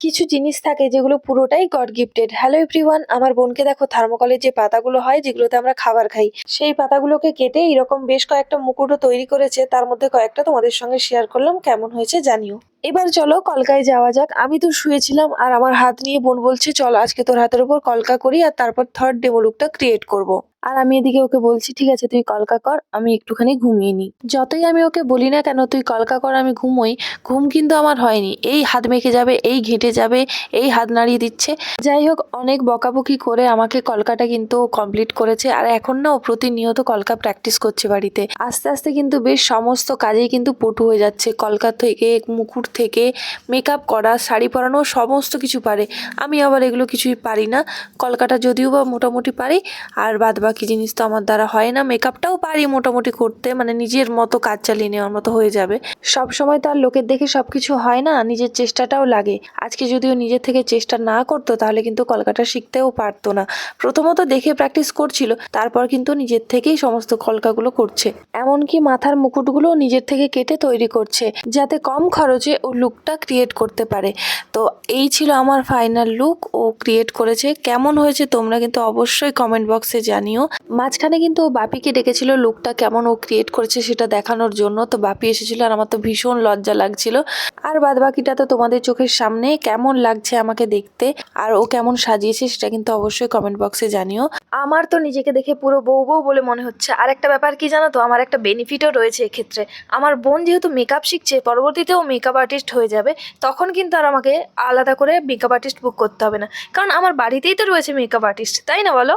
কিছু জিনিস থাকে যেগুলো পুরোটাই গড গিফটেড। হ্যালো এভরিওয়ান, আমার বোনকে দেখো থার্মোকলের যে পাতাগুলো হয় যেগুলোতে আমরা খাবার খাই, সেই পাতাগুলোকে কেটে এরকম বেশ কয়েকটা মুকুটও তৈরি করেছে। তার মধ্যে কয়েকটা তোমাদের সঙ্গে শেয়ার করলাম, কেমন হয়েছে জানিও। এবার চলো কলকায় যাওয়া যাক। আমি তো শুয়েছিলাম আর আমার হাত নিয়ে বোন বলছে চল আজকে তোর হাতের উপর কলকা করি আর তারপর থার্ড ডেমো লুকটা ক্রিয়েট করব। আর আমি এদিকে ওকে বলছি ঠিক আছে তুই কলকা কর, আমি একটুখানি ঘুমিয়ে নিই। যতই আমি ওকে বলি না কেন তুই কলকা কর আমি ঘুমোই, ঘুম কিন্তু আমার হয়নি। এই হাত মেখে যাবে, এই ঘেঁটে যাবে, এই হাত নাড়িয়ে দিচ্ছে। যাই হোক, অনেক বকাবকি করে আমাকে কলকাটা কিন্তু কমপ্লিট করেছে। আর এখন না ও প্রতিনিয়ত কলকা প্র্যাকটিস করছে বাড়িতে। আস্তে আস্তে কিন্তু বেশ সমস্ত কাজেই কিন্তু পটু হয়ে যাচ্ছে। কলকা থেকে, মুকুট থেকে, মেকআপ করা, শাড়ি পরানো, সমস্ত কিছু পারে। আমি আবার এগুলো কিছুই পারি না। কলকাটা যদিও বা মোটামুটি পারি, আর বাদ বাকি জিনিস তো আমার দ্বারা হয় না। মেকআপটাও পারি মোটামুটি করতে, মানে নিজের মতো কাজ চালিয়ে নেওয়ার মতো হয়ে যাবে। সব সময় তো আর লোকের দেখে সবকিছু হয় না, নিজের চেষ্টাটাও লাগে। আজকে যদিও নিজের থেকে চেষ্টা না করতো তাহলে কিন্তু কলকাটা শিখতেও পারতো না। প্রথমত দেখে প্র্যাকটিস করছিল, তারপর কিন্তু নিজের থেকেই সমস্ত কলকাগুলো করছে। এমনকি মাথার মুকুটগুলো নিজের থেকে কেটে তৈরি করছে, যাতে কম খরচে ও লুকটা ক্রিয়েট করতে পারে। তো এই ছিল আমার ফাইনাল লুক ও ক্রিয়েট করেছে। কেমন হয়েছে তোমরা কিন্তু অবশ্যই কমেন্ট বক্সে জানিও। মাঝখানে কিন্তু ও বাপিকে ডেকেছিল লুকটা কেমন ও ক্রিয়েট করেছে সেটা দেখানোর জন্য। তো বাপি এসেছিল আর আমার তো ভীষণ লজ্জা লাগছিল। আর বাদ বাকিটা তো তোমাদের চোখের সামনে। কেমন লাগছে আমাকে দেখতে আর ও কেমন সাজিয়েছে সেটা কিন্তু অবশ্যই কমেন্ট বক্সে জানিও। আমার তো নিজেকে দেখে পুরো বউ বউ বলে মনে হচ্ছে। আর একটা ব্যাপার কি জানো তো, আমার একটা বেনিফিটও রয়েছে এক্ষেত্রে। আমার বোন যেহেতু মেকআপ শিখছে, পরবর্তীতে ও মেকআপ আর্টিস্ট হয়ে যাবে, তখন কিন্তু আর আমাকে আলাদা করে মেকআপ আর্টিস্ট বুক করতে হবে না, কারণ আমার বাড়িতেই তো রয়েছে মেকআপ আর্টিস্ট, তাই না বলো?